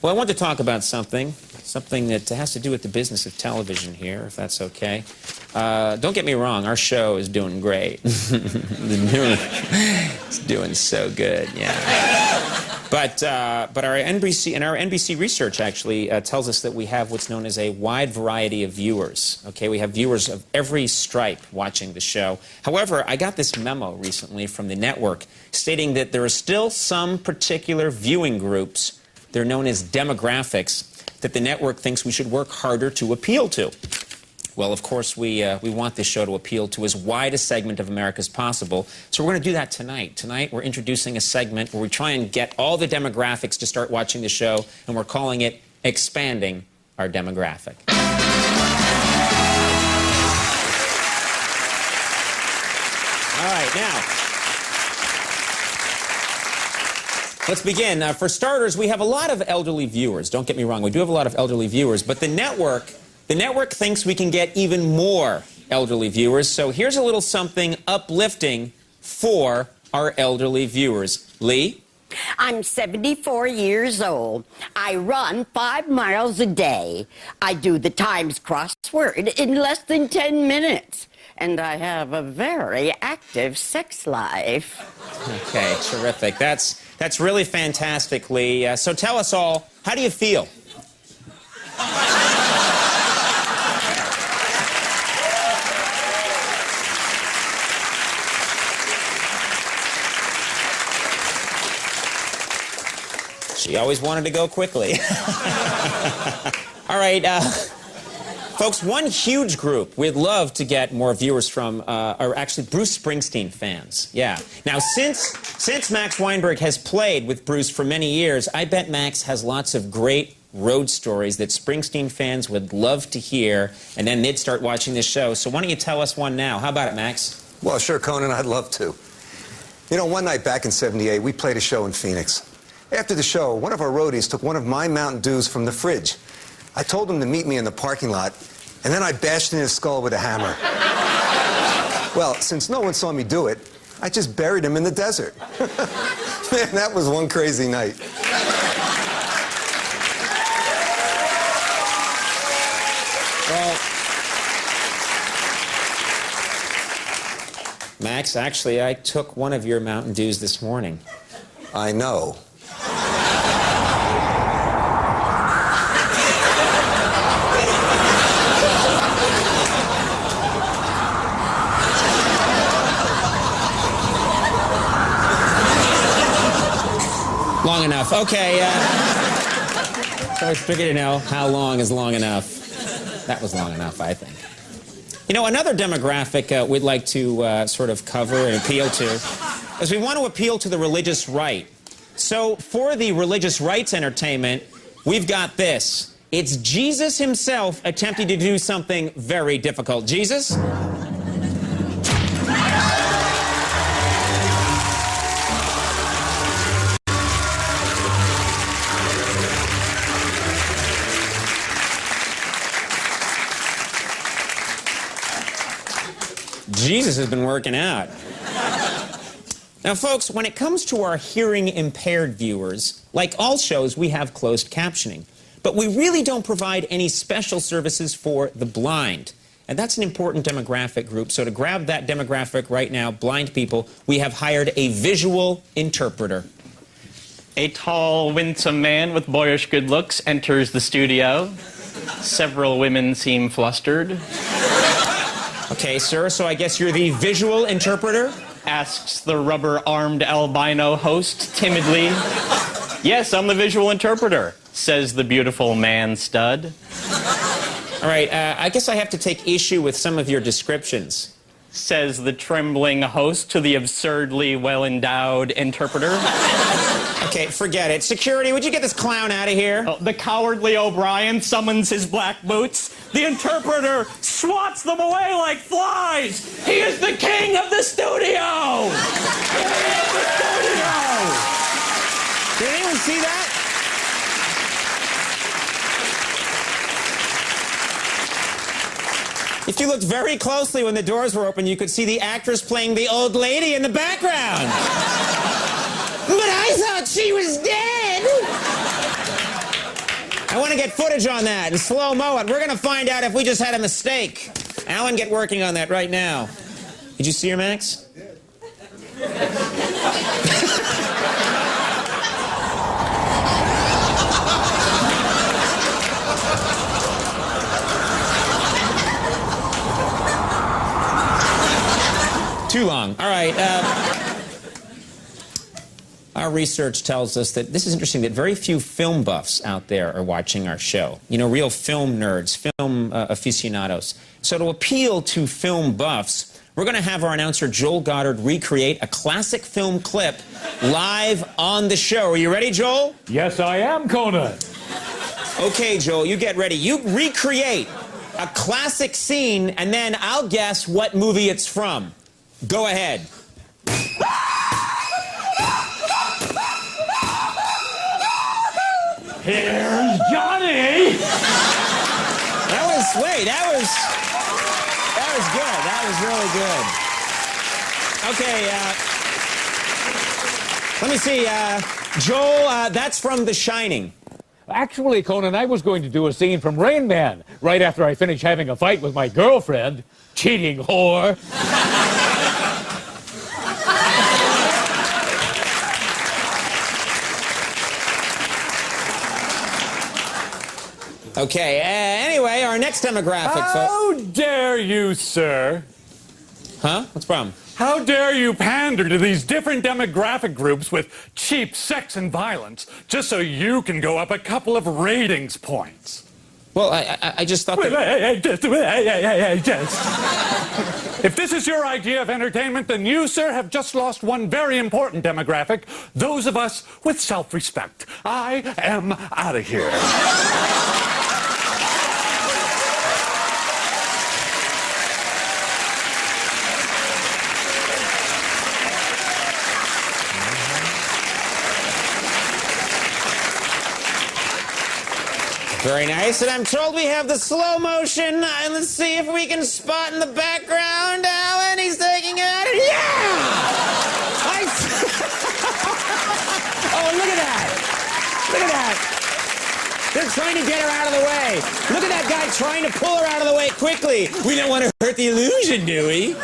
Well, I want to talk about something that has to do with the business of television here, if that's okay. Don't get me wrong, our show is doing great. It's doing so good, yeah. But our NBC research actually tells us that we have what's known as a wide variety of viewers. Okay, we have viewers of every stripe watching the show. However, I got this memo recently from the network stating that there are still some particular viewing groups, they're known as demographics, that the network thinks we should work harder to appeal to. Well, of course, we want this show to appeal to as wide a segment of America as possible, so we're going to do that tonight. Tonight, we're introducing a segment where we try and get all the demographics to start watching the show, and we're calling it Expanding Our Demographic. All right, now, let's begin. For starters, we have a lot of elderly viewers. Don't get me wrong, we do have a lot of elderly viewers, but the network thinks we can get even more elderly viewers, so here's a little something uplifting for our elderly viewers. Lee? I'm 74 years old. I run 5 miles a day. I do the Times crossword in less than 10 minutes. And I have a very active sex life. Okay, terrific. That's really fantastic, Lee. So tell us all, how do you feel? She always wanted to go quickly. All right, folks, one huge group we'd love to get more viewers from are actually Bruce Springsteen fans. Yeah. Now, since Max Weinberg has played with Bruce for many years, I bet Max has lots of great road stories that Springsteen fans would love to hear, and then they'd start watching this show. So why don't you tell us one now? How about it, Max? Well, sure, Conan, I'd love to. You know, one night back in '78, we played a show in Phoenix. After the show, one of our roadies took one of my Mountain Dews from the fridge. I told him to meet me in the parking lot, and then I bashed in his skull with a hammer. Well, since no one saw me do it, I just buried him in the desert. Man, that was one crazy night. Well, Max, actually, I took one of your Mountain Dews this morning. I know. Long enough. Okay, so I figured to know how long is long enough. That was long enough, I think. You know, another demographic we'd like to sort of cover and appeal to is we want to appeal to the religious right. So for the religious rights entertainment, we've got this. It's Jesus himself attempting to do something very difficult. Jesus? Jesus has been working out. Now, folks, when it comes to our hearing-impaired viewers, like all shows, we have closed captioning. But we really don't provide any special services for the blind. And that's an important demographic group. So to grab that demographic right now, blind people, we have hired a visual interpreter. A tall, winsome man with boyish good looks enters the studio. Several women seem flustered. Okay, sir, so I guess you're the visual interpreter? Asks the rubber-armed albino host timidly. Yes, I'm the visual interpreter, says the beautiful man stud. All right, I guess I have to take issue with some of your descriptions. Says the trembling host to the absurdly well-endowed interpreter. Okay, forget it. Security, would you get this clown out of here? Oh, the cowardly O'Brien summons his black boots. The interpreter swats them away like flies. He is the king of the studio! He is the studio! Did anyone see that? If you looked very closely when the doors were open, you could see the actress playing the old lady in the background. But I thought she was dead. I want to get footage on that and slow-mo it. We're going to find out if we just had a mistake. Alan, get working on that right now. Did you see her, Max? Too long. All right. Our research tells us that this is interesting, that very few film buffs out there are watching our show. You know, real film nerds, film aficionados. So to appeal to film buffs, we're going to have our announcer Joel Goddard recreate a classic film clip live on the show. Are you ready, Joel? Yes, I am, Conan. Okay, Joel, you get ready. You recreate a classic scene, and then I'll guess what movie it's from. Go ahead. Here's Johnny! That was good. That was really good. Okay, let me see. Joel, that's from The Shining. Actually, Conan, I was going to do a scene from Rain Man right after I finish having a fight with my girlfriend. Cheating whore. Okay, anyway, our next demographic... How dare you, sir? Huh? What's the problem? How dare you pander to these different demographic groups with cheap sex and violence just so you can go up a couple of ratings points? Well, I just thought that... If this is your idea of entertainment, then you, sir, have just lost one very important demographic, those of us with self-respect. I am out of here. Very nice, and I'm told we have the slow motion, and let's see if we can spot in the background. Alan, he's taking it. Yeah! Oh, look at that! Look at that! They're trying to get her out of the way. Look at that guy trying to pull her out of the way quickly. We don't want to hurt the illusion, do we?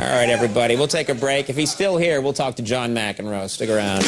All right, everybody, we'll take a break. If he's still here, we'll talk to John McEnroe. Stick around.